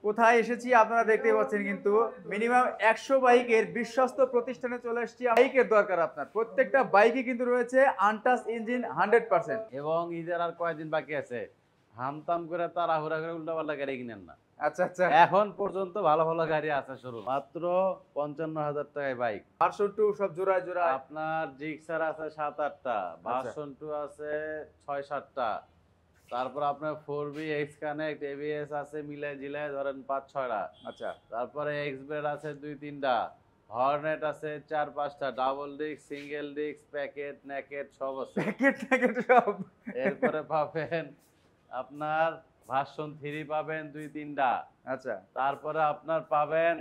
কোথায় এসেছি আপনারা দেখতেই পাচ্ছেন, কিন্তু মিনিমাম 100 বাইকের বিশ্বস্ত প্রতিষ্ঠানে চলে এসেছি। বাইকের দরকার আপনার, প্রত্যেকটা বাইকে কিন্তু রয়েছে আনটাচ ইঞ্জিন 100%। এবং ঈদের আর কয়েকদিন বাকি আছে, হামতাম করে তাড়াহুড়া করে উল্টাপাল্টা গাড়ি কিনেন না। আচ্ছা আচ্ছা, এখন পর্যন্ত ভালো ভালো গাড়ি আছে শুরু মাত্র 55,000 টাকায় বাইক। ভার্সন 2 সব জোড়ায় জোড়ায়। আপনার জিক্সার আছে 7-8টা, ভার্সন 2 আছে 6-7টা, তারপর আপনার 4B এক্স কানেক্ট এবিএস আছে মিলাই জিলাই ধরেন 5-6টা। আচ্ছা, তারপরে এক্সব্রেড আছে 2-3টা, হর্নেট আছে 4-5টা, double disc single disc packet নেকেট সব আছে। প্যাকেট প্যাকেট সব। এরপরে পাবেন আপনার ভার্সন 3 পাবেন 2-3টা। আচ্ছা, তারপরে আপনার পাবেন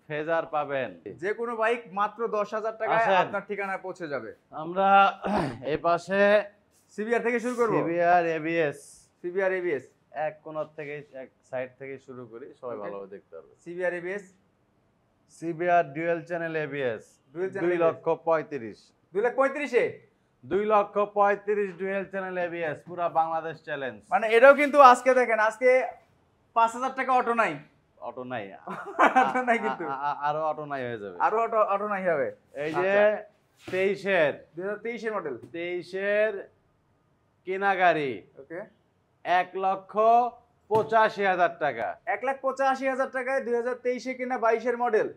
ফেজার পাবেন। যে কোনো বাইক মাত্র 10,000 টাকায় আসেন। আপনার ঠিকানায় পৌঁছে যাবে। আমরা এই পাশে সিবিআর থেকে শুরু করব। সিবিআর এবিএস সিবিআর এবিএস, এক কোণার থেকে এক সাইড থেকে শুরু করি, সবাই Okay. ভালোভাবে দেখতে পারবে। CBR ABS CBR dual channel ABS Dual channel 2,35,000 2,35,000-এ। 2,35,000 dual channel ABS, পুরো বাংলাদেশ চ্যালেঞ্জ। মানে এটাও কিন্তু আজকে দেখেন, আজকে 5,000 টাকা অটো নাই। অটো নাই, অটো নাই কিন্তু, আরো অটো নাই হয়ে যাবে। আরো অটো অটো নাই হবে। এই যে 23-এর 2023 এর মডেল। 23-এর কেনা গাড়ি ওকে, 1,85,000 টাকা। 1,85,000 টাকায় 2023-এ কিনা 22-এর মডেল,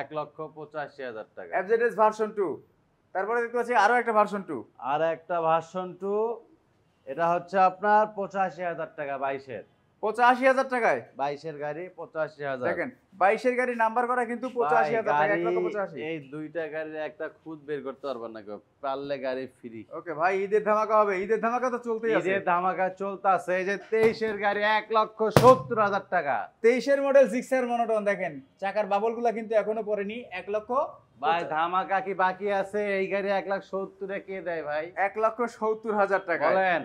1,85,000 টাকা। FZS version 2। তারপরে দেখতে পাচ্ছি আরো একটা ভার্সন 2। আর একটা ভার্সন 2, এটা হচ্ছে আপনার 85,000 টাকা। 22-এর 85,000 টাকায় 22-এর গাড়ি 85,000। দেখেন, 22-এর গাড়ি নাম্বার করা কিন্তু 85,000 টাকা, 1,85,000। এই দুইটা গাড়ির একটা খুদ বের করতে পারবেন না কেউ, পারলে গাড়ি ফ্রি। ওকে ভাই, ঈদের ধামাকা হবে, ঈদের ধামাকা তো চলতেই আছে। ঈদের ধামাকা চলতেছে। এই যে 23-এর গাড়ি 1,70,000 টাকা। 23-এর মডেল জিক্সার মনোটন, দেখেন চাকার বাবলগুলা কিন্তু এখনো পড়েনি। 1,70,000 ভাই ধামাকা কি বাকি আছে? এই গাড়ি 1,70,000 কে দেয় ভাই? 1,70,000 টাকা বলেন,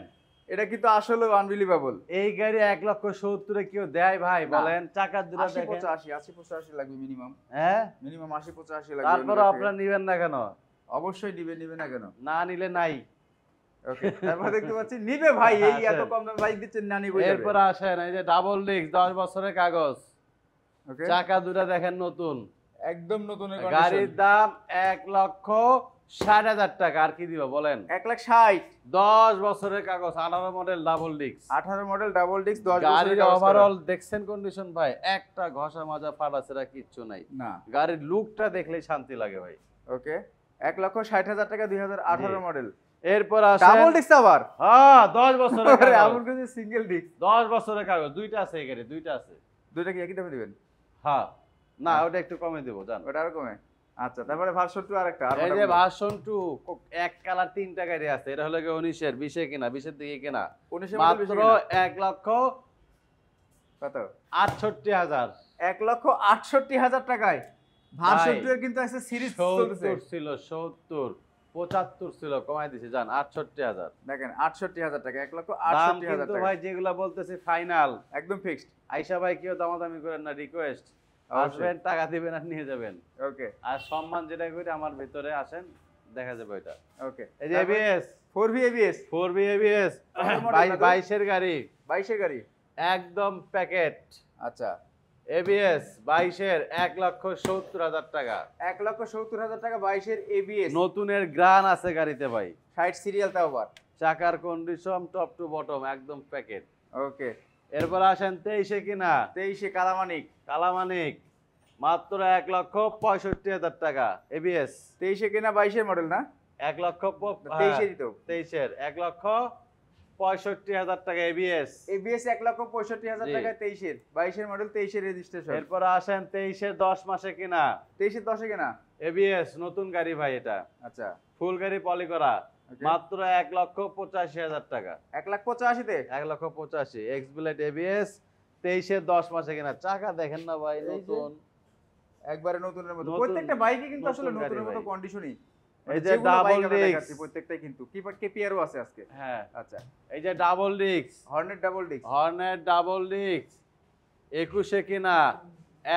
এটা কিন্তু আসলে আনবিলিভেবল। এই গাড়ি 1,70,000 কেউ দেয় ভাই? বলেন, চাকার দুটো দেখেন। 80-85 লাগবে মিনিমাম। হ্যাঁ, মিনিমাম 80-85 লাগবে। তারপর আপনারা নিবেন না কেন? অবশ্যই নিবে না কেন? না নিলে নাই। ওকে, তারপর দেখতে পাচ্ছি নিবে ভাই, এই এত আসেন। কম দামে বাইক দিচ্ছেন, না নিবই এরপর আসেন, এই যে ডাবল ডিস্ক 10 বছরের কাগজ, ওকে, চাকা দুটো দেখেন নতুন, একদম নতুনের গাড়ির কন্ডিশন। দাম 1,60,000 টাকা। আর কি দিব বলেন? 1,60,000, 10 বছরের কাগজ, 18 model double disc. 18 model double disk, 10 গাড়ির বছরের ওভারঅল দেখছেন কন্ডিশন ভাই, একটা ঘষা মাজা ফাটাছেরা কিচ্ছু নাই। না। গাড়ির লুকটা দেখলেই শান্তি লাগে ভাই। ওকে, 1,60,000 টাকা, 2018 জি। মডেল, এরপর আসেন ডাবল ডিস্ক আবার। হ্যাঁ 10 বছরের আরে কাগজ, আমার কাছে সিঙ্গেল ডিস্ক। 10 বছরের কাগজ, দুইটা আছে এই গাড়ি, দুইটা আছে। দুইটা কি একই দামে দিবেন? হ্যাঁ, না ওটা একটু কমে দেবো জান। ওটা আরো কমে। আচ্ছা, তারপরে ভার্সন 2 আরেকটা। এই যে ভার্সন 2 এক কালার 3টা গাড়ি আছে, এটা হলো 19-এর 20-এ কেনা, 20-এর দিকে কেনা, 19 মাত্র 1,68,000। 1,68,000 টাকায় ভার্সন 2 এর কিন্তু আছে সিরিজ চলতেছে। 70 ছিল, 70 75 ছিল, কমাই দিছি জান 68,000। দেখেন 68,000 টাকা, দাম 1,68,000 কিন্তু টাকা ভাই যেগুলা বলতেছি ফাইনাল, একদম ফিক্সড। আইসা ভাই কেউ দামাদামি করেন না, রিকোয়েস্ট আসবেন, টাকা দিবেন আর নিয়ে যাবেন। ওকে আর সম্মান যেটা করি আমার ভিতরে আসেন, দেখা যাবে ওইটা। ওকে, এই যে ABS 4V ABS 4B ABS model না তো? 22-এর গাড়ি, 22 এর গাড়ি। একদম প্যাকেট আচ্ছা, এবিএস 22-এর 1,70,000 টাকা। 1,70,000 টাকা 22 এর ABS, নতুনের গ্রান আছে গাড়িতে ভাই, 60 সিরিয়াল তাও আবার। চাকার কন্ডিশন টপ টু বটম একদম প্যাকেট। ওকে, এরপর আসেন 23-এ কিনা 23 এ কালামানিক, কালামানিক, মাত্র 1,65,000 টাকা এবিএস। 23 এ কেনা 22 এর মডেল না? 23 এরই তো। 23-এর 1,65,000 টাকা এবিএস। ABS 1,65,000 জি। টাকায় 23 এর, 22 এর মডেল, 23 এর রেজিস্ট্রেশন। এরপর আসেন 23-এর 10 মাসে কিনা 23 এর 10 এ কেনা। এবিএস নতুন গাড়ি ভাই, এটা আচ্ছা, ফুল গাড়ি পলি করা, Okay. মাত্র 1,85,000 টাকা। 1,85,000 তে 1,85,000 এক্স বুলেট এবিএস 23-এর 10 মাসে কিনা। চাকা দেখেন না ভাই এই যে, নতুন, একবারে নতুনের মতো। নতুন- প্রত্যেকটা বাইকে কিন্তু আসলে নতুন গাড়ি নতুনের মতো ভাই। কন্ডিশনই। এই যে যেগুলো ডাবল বাইক আমরা ডিস্ক, দেখাচ্ছি প্রত্যেকটাই কিন্তু কেপিআরও আছে আজকে। হ্যাঁ আচ্ছা, এই যে double disc, Hornet double disc, Hornet double disc 21-এ কিনা,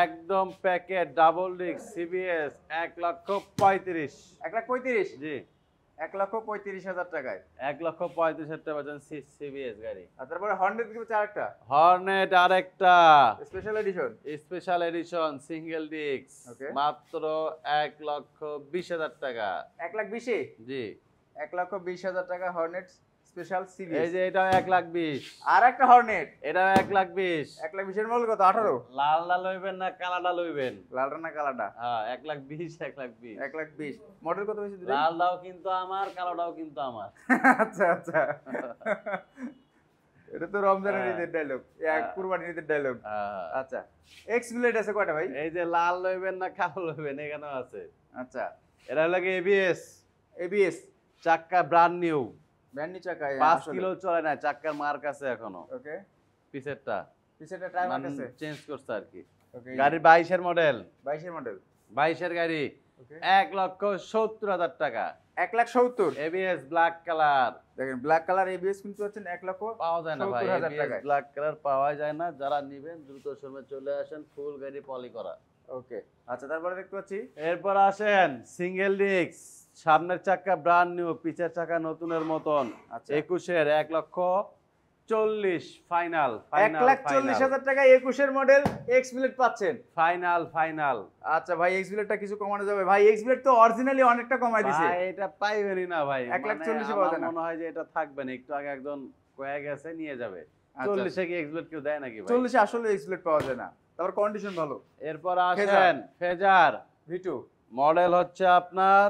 একদম প্যাকেট ডাবল ডিস্ক সিবিএস 1,35,000। 1,35,000। জি, 1,35,000 টাকায়। 1,35,000 টাকা পাচ্ছেন সিবিএস গাড়ি। আর তারপরে হর্নেট কি হচ্ছে আরেকটা হর্নেট আরেকটা special edition. Special edition single disc ওকে। মাত্র 1,20,000 টাকা। 1,20,000 জি 1,20,000 টাকা হর্নেট স্পেশাল এই সিবিএস। যে এটা 1,20,000 আর একটা হর্নেট এটা 1,20,000 1,20,000 এর মূল্য কত? 18। লালটা লইবেন না কালাটা লইবেন? লালটা না কালাটা? হ্যাঁ 1,20,000 1,20,000 1,20,000 মডেল কত হয়েছে দুটো? লালটাও কিন্তু আমার কালোটাও কিন্তু আমার। আচ্ছা আচ্ছা এটা তো রমজানের হ্যাঁ। ঈদের ডায়লগ, কুরবানির ঈদের ডায়লগ। হ্যাঁ। আচ্ছা এক্স ব্লেড আছে কয়টা ভাই? এই যে লাল লইবেন না কালো লইবেন এখানেও আছে। আচ্ছা এটা হলো এবিএস এবিএস চাক্কা ব্র্যান্ড নিউ ব্র্যান্ড নিউ চাকা 5 কিলো চলে না, চাক্কার মার্ক আছে এখনো ওকে। পিছেরটা পিছনেটা টায়ার মার্ক আছে চেঞ্জ করছে আর কি। ওকে। গাড়ি 22 এর মডেল 22 এর মডেল 22 এর গাড়ি ওকে। 1,70,000 টাকা 1,70,000 এবিএস ব্ল্যাক কালার দেখেন ব্ল্যাক কালার এবিএস কিন্তু পাচ্ছেন 1,70,000 পাওয়া যায় না ভাই, 70,000 এবিএস টাকায়। ব্ল্যাক কালার পাওয়া যায় না। যারা নেবেন দ্রুত সময় চলে আসেন, ফুল গাড়ি পলি করা। ওকে। আচ্ছা তারপরে দেখতে পাচ্ছি এরপর আসেন সিঙ্গেল ডিস্ক সামনের চাকা ব্র্যান্ড নিউ পিছের চাকা নতুনের মতন। আচ্ছা 21 এর 1,40,000 ফাইনাল 1,40,000 টাকায় 21 এর মডেল এক্স ব্লেড পাচ্ছেন। ফাইনাল আচ্ছা ভাই এক্স ব্লেডটা কিছু কমানো যাবে ভাই? এক্স ব্লেড তো অরিজিনালি অনেকটা কমাই দিছে। ভাই এটা পাইবেনই না ভাই, 1,40,000 মানে পাওয়া আমার যায় না। মনে হয় যে এটা থাকবে না, একটু আগে একজন কয়ে গেছে নিয়ে যাবে। আচ্ছা। 40 এ কি এক্সপ্লেট কেউ দেয় নাকি ভাই? 40 এ আসলে এক্স ব্লেড পাওয়া যায় না, তারপর কন্ডিশন ভালো। এরপর ফেজার। আসেন ফেজার V2 মডেল হচ্ছে আপনার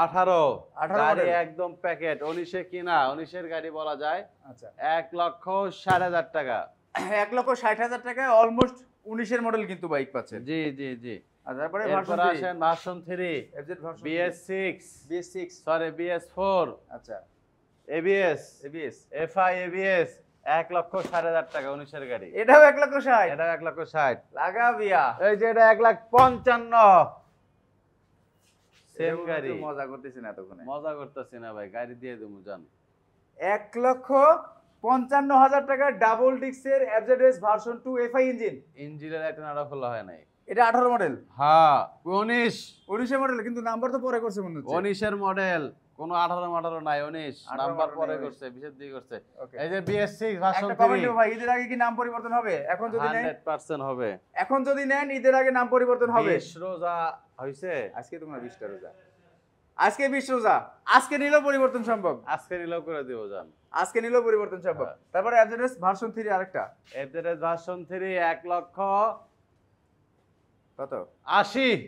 18 18 গাড়ি মডেল। একদম প্যাকেট 19 এ কিনা, 19 এর গাড়ি বলা যায়। আচ্ছা 1,60,000 টাকা। 1,60,000 টাকায় অলমোস্ট 19 এর মডেল কিন্তু বাইক পাচ্ছেন। জি আর তারপরে এরপর ভার্সন আসেন version 3 FZ version BS6 BS6 sorry BS4 আচ্ছা ABS ABS FI ABS 1,60,000 টাকা 19 এর গাড়ি। এটাও 1,60,000 এটা 1,60,000 লাগা বিয়া। এই যে এটা 1,55,000 সেম এরকম গাড়ি। তো মজা করতেছি না এতক্ষণে। মজা করতেছি না ভাই, গাড়ি দিয়ে দেবো জান। 1,55,000 টাকার ডাবল ডিক্সের FZS ভার্সন 2 FI ইঞ্জিন। ইঞ্জিনের একটা নাড়া খোলা হয় নাই। এটা 18 মডেল। হ্যাঁ 19 19 মডেল কিন্তু নাম্বার তো পরে করছে মনে হচ্ছে। 19 এর মডেল, কোনো 18 নাই 19 18 নাম্বার model পরে নাই, করছে, বিশেষ দিয়ে করছে। ওকে। এই যে BS6 ভার্সন একটা কমেন্ট 3 ভাই ঈদের আগে কি নাম পরিবর্তন হবে? এখন যদি নেন 100% হবে। এখন যদি নেন ঈদের আগে নাম পরিবর্তন হবে। 20 রোজা হইছে, আজকে তোমরা 20টা রোজা, আজকে 20 রোজা, আজকে নিলেও পরিবর্তন সম্ভব, আজকে নিলেও করে দিব জান। আজকে নিলেও পরিবর্তন সম্ভব। হ্যাঁ। তারপরে FZS ভার্সন 3 আরেকটা এফজেড ভার্সন 3 কত? 1,80,000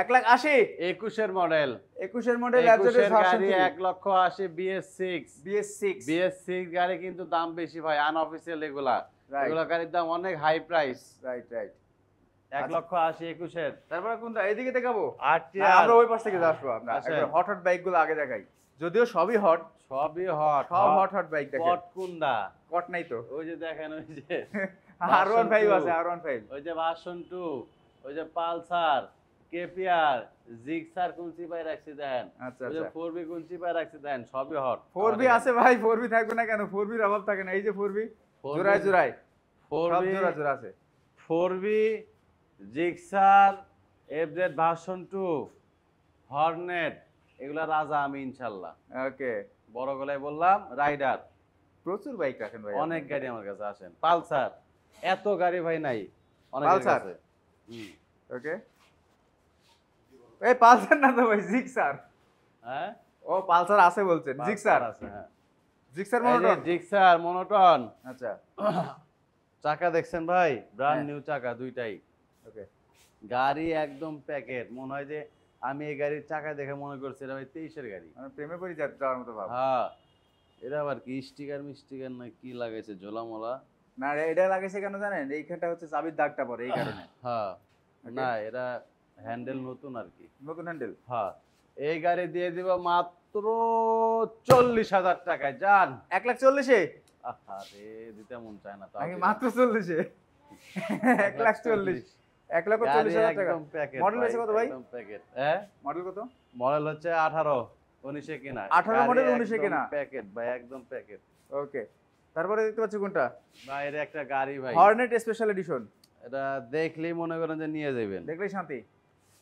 1,80,000 21 এর মডেল। 21 এর মডেল 21 FZS এর ভার্সন গাড়ি 3 1,80,000 BS6 BS6 BS6 গাড়ি কিন্তু দাম বেশি ভাই, আনঅফিসিয়াল এগুলা। Right. এগুলা গাড়ির দাম অনেক হাই প্রাইস। রাইট 1,80,000 21 এর তারপরে কোনটা এদিকে দেখাবো? RTR না, আমরা ওই পাশ থেকে আসবো। আমরা আসেন। একবার হট বাইকগুলো আগে দেখাই, যদিও সবই হট, সবই হট সব হট বাইক দেখেন। পটকুন্ডা কট নাই তো। ওই যে দেখেন ওই যে R15 2 আছে R15 ওই যে ভার্সন 2 ওই যে পালসার কেপিআর জিক্সার কুঞ্চি পাই রাখছি দেন, আচ্ছা ওই যে আচ্ছা 4B কুঞ্চি পাই রাখছি দেন, সবই হট। 4B আছে ভাই, 4B থাকবে না কেন? 4B এর অভাব থাকে না, এই যে 4B জোড়ায় জোড়ায় সব 4B জোড়া জোড়া আছে। 4B Gixxer FZ version 2 Hornet এগুলা রাজা আমি ইনশাআল্লাহ। ওকে বড় গলায় বললাম রাইডার, প্রচুর বাইক রাখেন ভাই। অনেক গাড়ি আমার কাছে আসেন। পালসার এত গাড়ি ভাই নাই অনেক পালসার? কাছে। ওকে এই পালসার না তো ভাই, জিক্সার। হ্যাঁ ও পালসার আছে বলছেন, জিক্সার আছে হ্যাঁ। জিক্সার এই যে মনোটন। জিক্সার মনোটন আচ্ছা চাকা দেখছেন ভাই, ব্র্যান্ড হ্যাঁ। নিউ চাকা দুইটাই। ওকে গাড়ি একদম প্যাকেট, মনে হয় যে আমি এই গাড়ির চাকা দেখে মনে করছি এটা ভাই 23 এর গাড়ি। আমি প্রেমে পড়ি যাওয়ার মতো ভাব। হ্যাঁ এটা আবার কি স্টিকার মিস্টিকার না কি লাগাইছে ঝোলা মোলা? না এটা লাগাইছে কেন জানেন? এইখানটা হচ্ছে চাবির দাগটা পড়ে এই কারণে। হ্যাঁ Okay. না এটা হ্যান্ডেল নতুন আর কি। নতুন হ্যান্ডেল। হ্যাঁ এই গাড়ি দিয়ে দিব মাত্র 40,000 টাকায় জান। 1,40,000 আরে দিতে মন চায় না নাকি মাত্র 40? 1,40,000 1,40,000 টাকা মডেল হচ্ছে কত ভাই? একদম প্যাকেট। হ্যাঁ মডেল কত? মডেল হচ্ছে 18 19 এ কিনা। 18 মডেল 19 এ কিনা। প্যাকেট ভাই একদম প্যাকেট। ওকে তারপরে দেখতে পাচ্ছি কোনটা? ভাই এর একটা গাড়ি ভাই, হর্নেট স্পেশাল এডিশন। এটা দেখলেই মনে করেন যে নিয়ে যাবেন। দেখলেই শান্তি।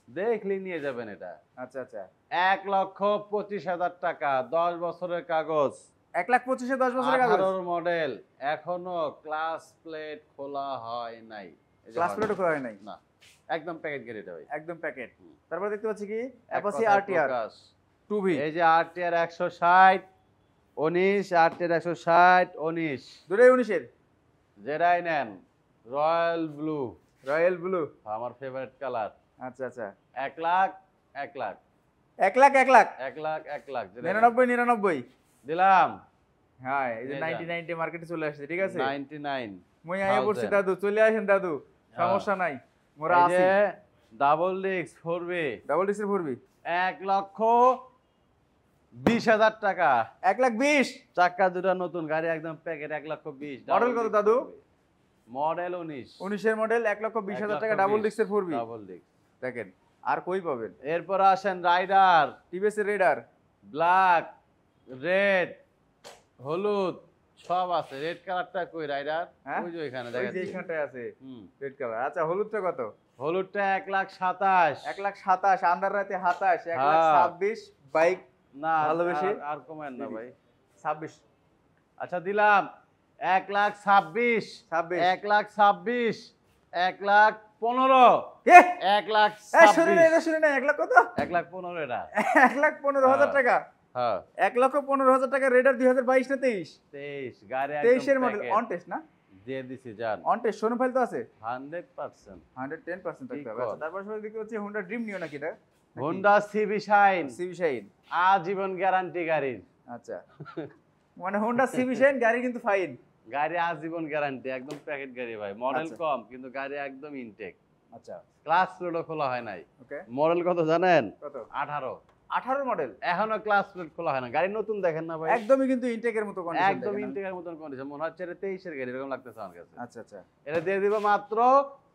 দেখলি নিয়ে যাবেন এটা। আচ্ছা আচ্ছা 1,25,000 টাকা, 10 বছরের কাগজ, 1,25,000 10 বছরের কাগজ। 18 মডেল, এখনো ক্লাস প্লেট খোলা হয় নাই। এই যে ক্লাস হয় প্লেটও না। খোলা হয় নাই, না, একদম প্যাকেট গাড়ি এটা ভাই। একদম প্যাকেট। তারপর দেখতে পাচ্ছি কি এক অ্যাপাচি কথায় আরটিআর প্রকাশ। 2V, এই যে আরটিআর 160 19, আরটিআর 160 19, দুটোই 19 এর। যেটাই নেন, রয়্যাল ব্লু রয়্যাল ব্লু, আমার ফেভারিট কালার। আচ্ছা আচ্ছা 1 লাখ 1 লাখ 1 লাখ 1 লাখ 1 লাখ 1 লাখ, যেটা নেন। 99 99। দিলাম হ্যাঁ এই যে এই যান। 99 মার্কেটে চলে আসছে, ঠিক আছে। 99। মই আইয়া পড়ছি দাদু, চলে আসেন দাদু, সমস্যা নাই, মোরা এই আছি। যে ডাবল ডিস্ক 4B, ডাবল ডিসের ভরবি 1,20,000 টাকা। 1,20,000। চাকা দুটা নতুন, গাড়ি একদম প্যাকেট, 1,20,000। মডেল কত দাদু? মডেল 19। 19 এর মডেল, 1,20,000 টাকা, ডাবল ডিসের ভরবি। Double disc. দেখেন আর কই পাবেন। এরপর আসেন রাইডার, টিভিএস এর রেডার, ব্ল্যাক, রেড, হলুদ সব আছে। রেড কালারটা কই রাইডার? হ্যাঁ ওই যে এখানে ওই দেখা যে এইখানটায় আছে হুম। Red colour. আচ্ছা হলুদটা কত? হলুদটা 1,27,000। 1,27,000, আন্দার রাতে 27, হ্যাঁ। 1,26,000। বাইক না ভালোবেসে আর কমেন না ভাই। 26 আচ্ছা দিলাম 1,26,000, 26। 1,26,000, 1,15,000, এ 1,26,000, এটা শুনে না 1 লাখ কত? 1,15,000 এটা। 1,15,000 টাকা, হ্যাঁ 1,15,000 টাকা রেডার 2022 না 23? 23 গাড়ি 23 এর একদম মডেল, প্যাকেট অন টেস্ট না? দিয়ে দিছি জান অন টেস্ট শোরুম ফাইল তো আছে 100%। 110% থাকতে হবে। কি আচ্ছা কর? তারপর সবাই দেখতে পাচ্ছি হোন্ডা ড্রিম নিও নাকি এটা? Honda CB Shine, CB Shine, আজীবন গ্যারান্টি গাড়ির। আচ্ছা মানে হোন্ডা সিবি শাইন গাড়ি কিন্তু ফাইন। গাড়ি আজীবন গ্যারান্টি, একদম প্যাকেট গাড়ি ভাই। মডেল আচ্ছা। কম কিন্তু গাড়ি একদম ইনটেক। আচ্ছা ক্লাস প্লেটও খোলা হয় নাই। ওকে মডেল কত জানেন? কত? 18। 18 মডেল, এখনো ক্লাস প্লেট খোলা হয় না। গাড়ি নতুন দেখেন না ভাই, একদমই কিন্তু ইনটেকের মতো কন্ডিশন, একদম ইনটেকের মতন কন্ডিশন। মনে হচ্ছে এটা 23 এর গাড়ি, এরকম লাগতেছে আমার কাছে। আচ্ছা আচ্ছা এটা দিয়ে দিব মাত্র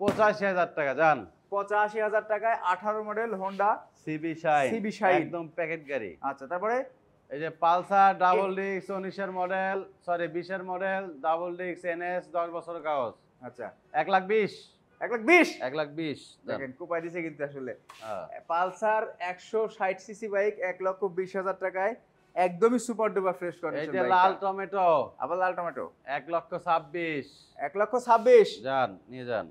85,000 টাকা জান। 85,000 টাকায় 18 model Honda CB Shine, CB Shine. একদম প্যাকেট গাড়ি। আচ্ছা তারপরে এই যে পালসার ডাবল ডিস্ক 19 এর মডেল, সরি 20 এর মডেল, ডাবল ডিস্ক এনএস, 10 বছরের কাগজ, আচ্ছা 1,20,000, 1,20,000 1,20,000 দেখেন কোপাই দিছে কিন্তু আসলে। হ্যাঁ। পালসার 160 সিসি বাইক 1,20,000 টাকায়, একদমই সুপার ডুপার ফ্রেশ এই কন্ডিশন যে বাইক। লাল টমেটো, আবার লাল টমেটো 1,26,000 1,26,000। যান, নিয়ে যান,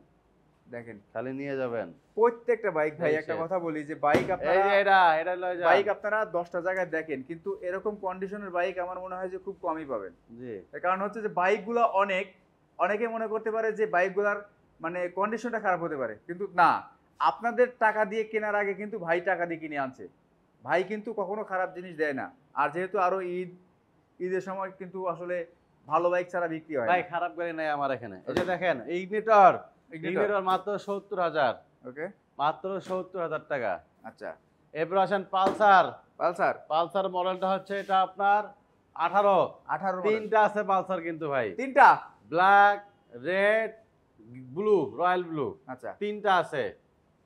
দেখেন খালি নিয়ে যাবেন। প্রত্যেকটা বাইক ভাই, এই একটা সে। কথা বলি যে বাইক এই আপনারা যে এটা লয়ে যান। বাইক আপনারা 10টা জায়গায় দেখেন কিন্তু এরকম কন্ডিশনের বাইক আমার মনে হয় যে খুব কমই পাবেন। জি এর কারণ হচ্ছে যে বাইকগুলো অনেকে মনে করতে পারে যে বাইকগুলোর মানে কন্ডিশনটা খারাপ হতে পারে, কিন্তু না, আপনাদের টাকা দিয়ে কেনার আগে কিন্তু ভাই টাকা দিয়ে কিনে আনছে, ভাই কিন্তু কখনো খারাপ জিনিস দেয় না। আর যেহেতু আরো ঈদের সময় কিন্তু আসলে ভালো বাইক ছাড়া বিক্রি হয় ভাই, খারাপ গাড়ি নাই আমার এখানে। এই যে দেখেন ইগনিটর, ইগনিটর ইগনিটর মাত্র 70,000, ওকে মাত্র 70,000 টাকা। আচ্ছা এরপর আসেন পালসার, পালসার পালসার মডেলটা হচ্ছে এটা আপনার 18। 18 তিনটা আছে পালসার কিন্তু ভাই, তিনটা black, red, blue, royal blue, আচ্ছা তিনটা আছে।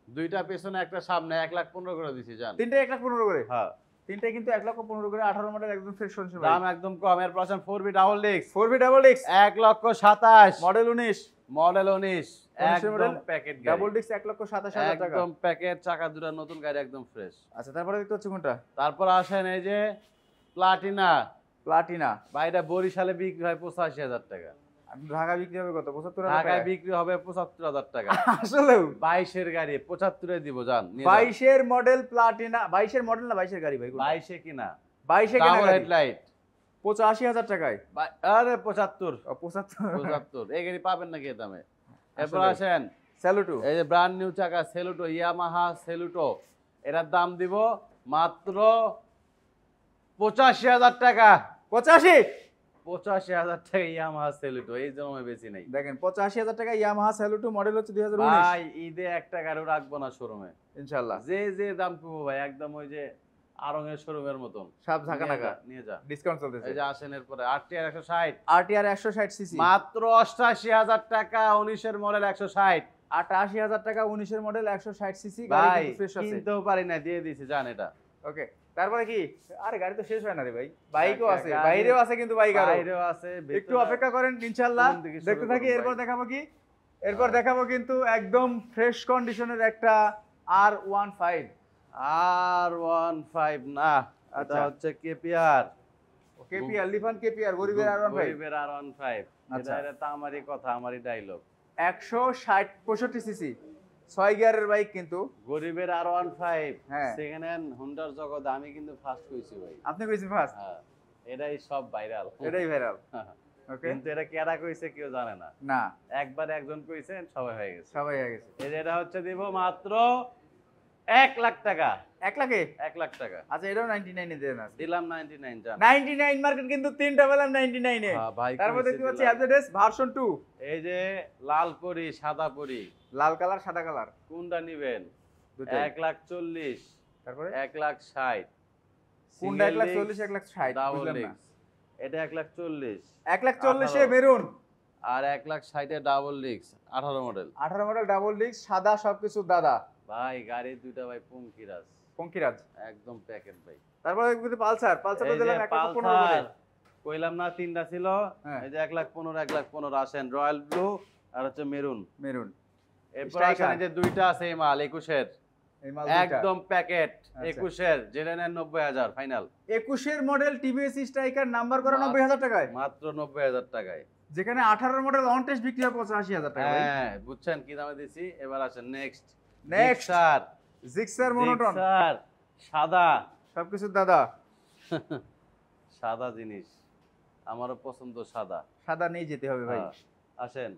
দুইটা পেছনে একটা সামনে, 1,15,000 করে দিছি জান। তিনটা 1,15,000 করে, হ্যাঁ তিনটাই কিন্তু 1,15,000 করে, 18 মডেল একদম ফ্রেশ কন্ডিশন দাম একদম কম। এরপর আসেন 4B double disc, 4V double disc 1,27,000, model 19, model 19, 19 একদম মডেল, প্যাকেট ডাবল গাড়ি, ডিস্ক 1,27,000 টাকা। একদম প্যাকেট, চাকা দুটা নতুন, গাড়ি একদম ফ্রেশ। আচ্ছা তারপরে দেখতে হচ্ছে কোনটা? তারপর আসেন এই যে প্লাটিনা, প্লাটিনা ভাইটা বরিশালে বিক্রি হয় 85,000 টাকা, ঢাকা বিক্রি হবে কত? 75,000 ঢাকায় টাকা বিক্রি হবে 75,000 টাকা। আসলেও 22 এর গাড়ি 75 দিব জান, নিয়ে যান। 22 এর মডেল প্লাটিনা, 22 এর মডেল না 22 এর গাড়ি ভাই? 22 এ কিনা, 22 এ ডাবল কেনা গাড়ি হেডলাইট, 85,000 টাকায়। আরে 75, 75 75 এই গাড়ি পাবেন নাকি এই দামে? এরপর আসলে। আসেন স্যালুটু এই যে ব্র্যান্ড নিউ চাকা সেলুটো, ইয়ামাহা সেলুটো, এটার দাম দিব মাত্র 85,000 টাকা। 85, 85,000 টাকা ইয়ামাহা সেলুটো, এই জন্য বেশি নাই। দেখেন 85,000 টাকা ইয়ামাহা স্যালুটু, মডেল হচ্ছে 2019 ভাই ঈদে একটা গাড়ি রাখবো না শোরুমে, ইনশাআল্লাহ। যে দাম পাবো ভাই, একদম ওই যে আরঙের শোরুমের মতন। সব ঢাকা নিয়ে নাকা যা, নিয়ে যা। ডিসকাউন্ট চলতেছে। এই যে আসেন এরপরে আরটিআর 160, আরটিআর 160 সিসি মাত্র 88,000 টাকা, 19 এর মডেল 160। 88,000 টাকা, 19 এর মডেল 160 সিসি গাড়ি ভাই কিন্তু ফ্রেশ আছে। কিনতেও পারি না, দিয়ে দিছি জান এটা। ওকে তারপরে কি? আরে গাড়ি তো শেষ হয় না রে ভাই, বাইকও আছে, গাড়ি- বাইরেও আছে কিন্তু বাইক আরো। বাইরেও আছে, একটু ভেতরে- অপেক্ষা করেন ইনশাআল্লাহ, কোন দিকে শুরু দেখতে থাকি। করুন এরপর ভাই? দেখাবো কি? এরপর দেখাবো কিন্তু একদম ফ্রেশ কন্ডিশনের একটা R15 R15 না, এটা আচ্ছা। হচ্ছে কেপিআর। কেপিআর লিফান কেপিআর গরিবের R15 গরিবের R15। আচ্ছা। এটা তো আমারই কথা, আমারই ডায়লগ। 160 সিসি 6 গিয়ারের বাইক কিন্তু গরিবের R15 হ্যাঁ। সেকেন্ড হ্যান্ড হুন্ডার জগতে আমি কিন্তু ফার্স্ট হইছি ভাই। আপনি কইছেন ফার্স্ট হ্যাঁ, এটাই সব ভাইরাল। এটাই ভাইরাল ওকে কিন্তু এটা কেডা কইছে কেউ জানে না। না একবার একজন কইছেন সবাই হয়ে গেছে। সবাই হয়ে গেছে এই যে এটা হচ্ছে দিব মাত্র 1 লাখ টাকা। 1 লাখে 1 লাখ টাকা আচ্ছা এটাও 99 এ দেন আছে দিলাম 99 জান। 99 মার্কেট কিন্তু তিনটা পেলাম 99 এ হ্যাঁ ভাই, তারপর কইছে দেখতে পাচ্ছি দিলাম। অ্যাপডেট ভার্সন 2 এই যে লাল পরি সাদা পরি লাল কালার সাদা কালার কোনটা নিবেন? দুটোই 1,40,000, তারপরে 1,60,000 কোনটা 140 160 ডাবল বুঝলাম না ডিস্ক। এটা 1,40,000 140 এ মেরুন আর 1,60,000 এ double disc 18 model. 18 model double disc সাদা সবকিছু দাদা ভাই গাড়ি দুইটা ভাই পঙ্কিরাজ, পঙ্কিরাজ একদম প্যাকেট ভাই। তারপরে কিন্তু পালসার পালসার এই যে দিলাম 1 লাখ 15 করে পালসার কইলাম না তিনটা ছিল, হ্যাঁ। এই যে 1,15,000 আসেন রয়্যাল ব্লু আর হচ্ছে মেরুন। মেরুন এরপর Striker। আসেন এই যে দুইটা আছে এই মাল 21 এই মাল এর দুইটা একদম প্যাকেট আচ্ছা। 21 জেনে নেন 90,000 ফাইনাল 21 এর মডেল টিভিএস স্ট্রাইকার নাম্বার করা 90000 টাকায় মাত্র 90,000 টাকায়। যেখানে 18 মডেল অন টেস্ট বিক্রি হয় 85000 টাকা ভাই হ্যাঁ বুঝছেন কি দামে দিছি। এবার আসেন next next sir Gixxer monotone sir সাদা সবকিছু দাদা সাদা জিনিস আমারও পছন্দ সাদা। সাদা নিয়ে যেতে হবে ভাই হ্যাঁ, আসেন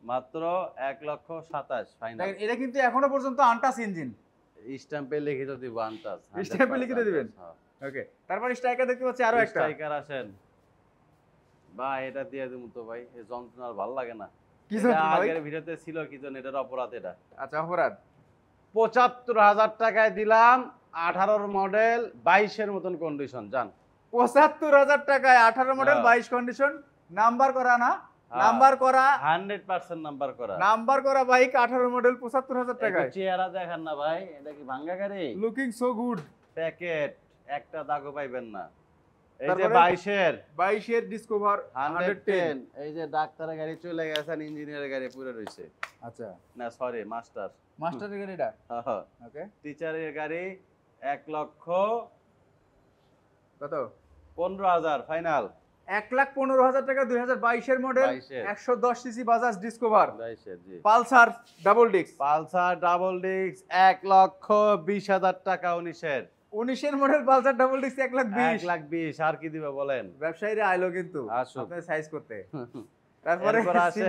মাত্র 1,27,000 ফাইনাল। দেখেন এটা কিন্তু এখনো পর্যন্ত আনটাস ইঞ্জিন স্ট্যাম্পে লিখিত দিব আনটাস। স্ট্যাম্পে লিখিত দিবেন? ওকে তারপর স্ট্রাইকার দেখতে পাচ্ছি আরো একটা স্ট্রাইকার আসেন ভাই, এটা দিয়ে দিমু তো ভাই, এই যন্ত্রণা আর ভালো লাগে না। কি এটা যন্ত্রণা ভাই? আগের ভিডিওতে ছিল কি জন, এটার অপরাধ এটা। আচ্ছা অপরাধ 75,000 টাকায় দিলাম 18 মডেল 22 এর মতন কন্ডিশন জান। 75000 টাকায় 18 মডেল হ্যাঁ। 22 কন্ডিশন নাম্বার করা না হ্যাঁ। নাম্বার করা 100% নাম্বার করা। নাম্বার করা বাইক 18 মডেল 75000 টাকায় একটু চেহারা দেখান না ভাই, এটা কি ভাঙ্গা গাড়ি? লুকিং সো গুড প্যাকেট একটা দাগও পাইবেন না। এই যে তারপরে? 22 এর 22 এর ডিসকভার 110, এই যে ডাক্তারের গাড়ি চলে গেছে, ইঞ্জিনিয়ারের গাড়ি পুরো রইছে। আচ্ছা না সরি মাস্টার, মাস্টারের গাড়িটা ওকে টিচারের গাড়ি 1,15,000 কত ফাইনাল। 1,15,000 টাকা 2022 এর মডেল 22 এর। 110 সিসি বাজাজ ডিসকভার 22 এর জি। Pulsar double disc Pulsar double disc 1,20,000 টাকা 19 এর। 19 এর মডেল পালসার ডাবল ডিস্ক 1,20,000 1,20,000 আর কি দিবে বলেন? ব্যবসায়ীরা আইলো কিন্তু আসুক। আপনার সাইজ করতে তারপরে এরপর আসে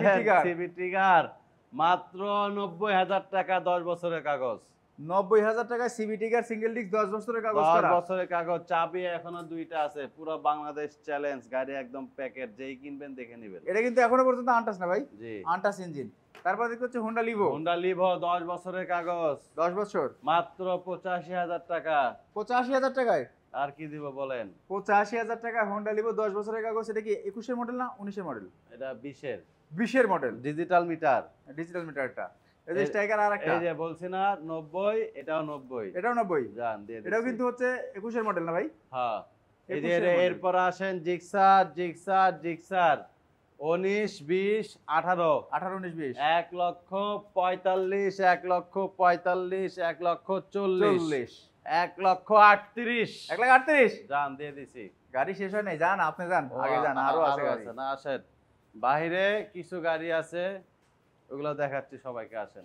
সিবি ট্রিগার মাত্র 90,000 টাকা 10 বছরের কাগজ। 90,000 টাকায় সিবি টিগার সিঙ্গেল ডিস্ক 10 বছরের কাগজ 10 করা বছরের কাগজ, চাবি এখনো দুইটা আছে, পুরো বাংলাদেশ চ্যালেঞ্জ, গাড়ি একদম প্যাকেট, যেই কিনবেন দেখে নেবেন। এটা কিন্তু এখনো পর্যন্ত আনটাস না ভাই জি। আনটাস ইঞ্জিন তারপর দেখতে হচ্ছে হোন্ডা লিভো হোন্ডা লিভো 10 বছরের কাগজ 10 বছর মাত্র 85,000 টাকা। 85,000 টাকায় আর কি দিব বলেন? 85,000 টাকা হোন্ডা লিভো 10 বছরের কাগজ এটা কি 21 এর মডেল না 19 এর মডেল এটা 20 এর 20 এর মডেল ডিজিটাল মিটার। ডিজিটাল মিটারটা এই যে এই- স্ট্রাইকার আরেকটা এই যে বলছি না 90, এটাও 90 এটাও 90 জান দিয়ে এটাও দিচ্ছি। কিন্তু হচ্ছে 21 এর মডেল না ভাই হ্যাঁ এই 21 যে এর model। এরপর আসেন জিক্সার 19, 20, 18 18 19 20 1,45,000, 1,45,000, 1,40,000, 1,38,000 1,38,000 জান দিয়ে দিছি। গাড়ি শেষ হয় নাই যান আপনি যান আগে যান আরো আছে গাড়ি না আসেন, বাইরে কিছু গাড়ি আছে ওগুলো দেখাচ্ছি, সবাইকে আসেন।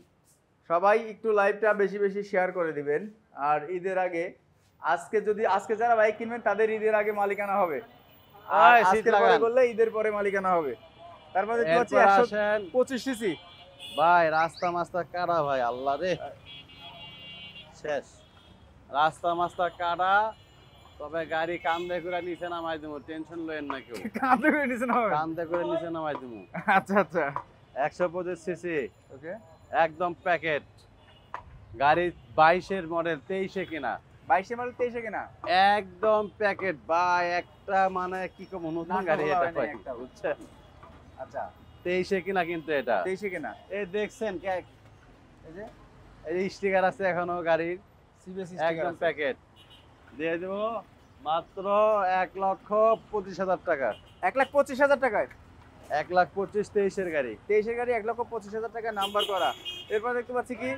সবাই একটু লাইভটা বেশি বেশি শেয়ার করে দিবেন আর ঈদের আগে আজকে যারা বাইক কিনবেন তাদের ঈদের আগে মালিকানা হবে আর আয়, শীত আজকের পরে লাগান। করলে ঈদের পরে মালিকানা হবে তারপরে দেখতে পাচ্ছি এরপর আসেন 125 সিসি ভাই, রাস্তা মাস্তা কাটা ভাই, আল্লাহ রে শেষ রাস্তা মাস্তা কাটা। তবে গাড়ি কান্দে করে নিচে নামাই দিমু, টেনশন লয়েন না কেউ, কাঁদতে করে নিছেন হবে কান্দে করে নিচে নামাই দিমু। আচ্ছা আচ্ছা 125 সিসি ওকে একদম প্যাকেট গাড়ি 22 এর মডেল 23 এ কিনা 22 এর মডেল 23 এ কিনা একদম প্যাকেট ভাই, একটা মানে কি কম নতুন না, গাড়ি খোলা এটা হয়নি ভাই, একটাও। বুঝছেন? আচ্ছা 23 এ কিনা কিন্তু এটা 23 এ কিনা এই দেখছেন এই যে এই স্টিকার আছে এখনো গাড়ির, সিবিএস একদম প্যাকেট দিয়ে দেব মাত্র 1,25,000 টাকা। 1,25,000 টাকায় 1,25,000 23 এর গাড়ি 23 এর গাড়ি 1,25,000 টাকা নাম্বার করা এরপর দেখতে পাচ্ছি কি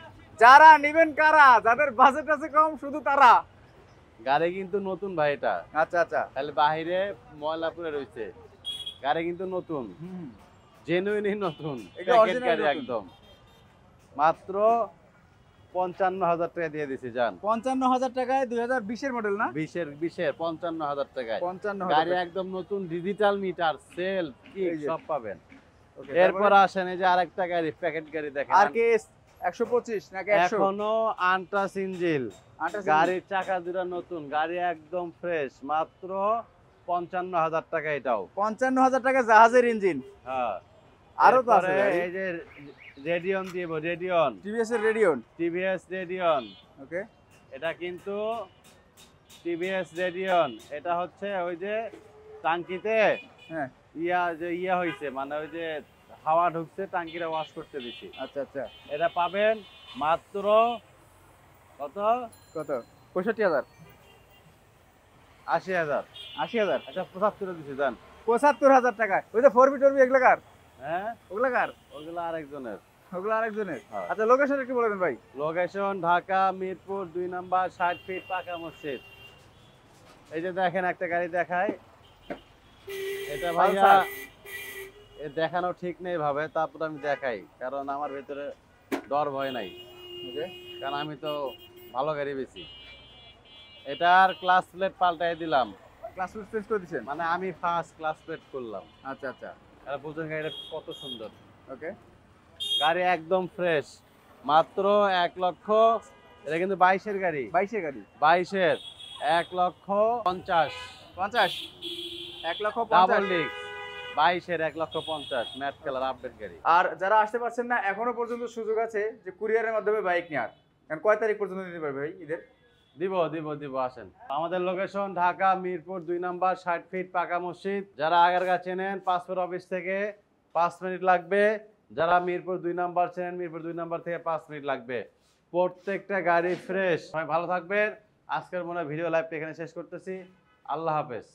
যারা নেবেন কারা, যাদের বাজেট আছে কম শুধু তারা। গাড়ি কিন্তু নতুন ভাই, এটা আচ্ছা আচ্ছা। তাহলে বাহিরে ময়লা পড়ে রয়েছে, গাড়ি কিন্তু নতুন, জেনুইনই নতুন, এগুলো প্যাকেট original গাড়ি নতুন। একদম। মাত্র 55,000 টাকা দিয়ে দিছি জান। 55,000 টাকায় 2020-এর মডেল না? 20-এর 55,000 টাকায় 55,000 গাড়ি টাকা। একদম নতুন, ডিজিটাল মিটার, সেল কি এই যে। সব পাবেন। Okay, এরপর তারপরে? আসেন এই যে আরেকটা গাড়ি, প্যাকেট গাড়ি দেখেন। আর কে 125 নাকি 100? এখনো আনটাচ ইঞ্জিন, আঠাশ গাড়ির চাকা দুটা নতুন, গাড়ি একদম ফ্রেশ, মাত্র 55,000 টাকা এটাও। 55,000 টাকা জাহাজের ইঞ্জিন। হ্যাঁ, আরো তো আছে এরপরে গাড়ি। এই যে রেডিয়ন দিব, রেডিয়ন, টিভিএস এর রেডিয়ন। টিভিএস রেডিয়ন। ওকে। এটা কিন্তু টিভিএস রেডিয়ন, এটা হচ্ছে ওই যে টাঙ্কিতে হ্যাঁ। ইয়া হয়েছে, মানে ওই যে হাওয়া ঢুকছে, টাঙ্কিটা ওয়াশ করতে দিছি। আচ্ছা আচ্ছা। এটা পাবেন মাত্র কত? কত? 65,000? 80,000। 80,000? আচ্ছা 75 দিছি জান। 75,000 টাকা। ওই যে ফরবি টরবি এগুলো কার? হ্যাঁ, ওগুলো কার? ওগুলো আরেকজনের। ওগুলো আরেকজনের। হ্যাঁ। আচ্ছা লোকেশন একটু বলে দেন ভাই। Location Dhaka Mirpur 2 number, 60 feet পাকা মসজিদ। এই যে দেখেন একটা গাড়ি দেখাই, এটা ভাইয়া পালসার। এ দেখানো ঠিক নেই ভাবে, তারপর আমি দেখাই, কারণ আমার ভেতরে ডর ভয় নাই, ওকে। কারণ আমি তো ভালো গাড়ি বেশি। এটার ক্লাস প্লেট পাল্টাই দিলাম, ক্লাস চেঞ্জ করে দিয়েছেন? মানে আমি ফার্স্ট ক্লাস প্লেট করলাম। আচ্ছা আচ্ছা। আর বুঝুন গাড়িটা কত সুন্দর, ওকে। গাড়ি একদম ফ্রেশ, মাত্র 1 লক্ষ। এটা কিন্তু 22-এর গাড়ি, 22-এর গাড়ি। 22-এর 1,50,000। 50? 1,50,000? ডাবল ডিস্ক 22-এর 1,50,000 ম্যাট কালার আপডেট গাড়ি। আর যারা আসতে পারছেন না এখনো পর্যন্ত সুযোগ আছে যে কুরিয়ারের মাধ্যমে বাইক নেওয়ার। কারণ কয় তারিখ পর্যন্ত নিতে পারবে ভাই ঈদের? দিব আসেন। আমাদের location Dhaka Mirpur 2 number, 60 feet পাকা মসজিদ। যারা আগারগা চেনেন, পাসপোর্ট অফিস থেকে 5 মিনিট লাগবে। যারা মিরপুর 2 নাম্বার চেনেন, মিরপুর 2 নাম্বার থেকে 5 মিনিট লাগবে। প্রত্যেকটা গাড়ি ফ্রেশ। সবাই ভালো থাকবেন। আজকের মনে হয় ভিডিও লাইভটা এখানে শেষ করতেছি। আল্লাহ হাফেজ।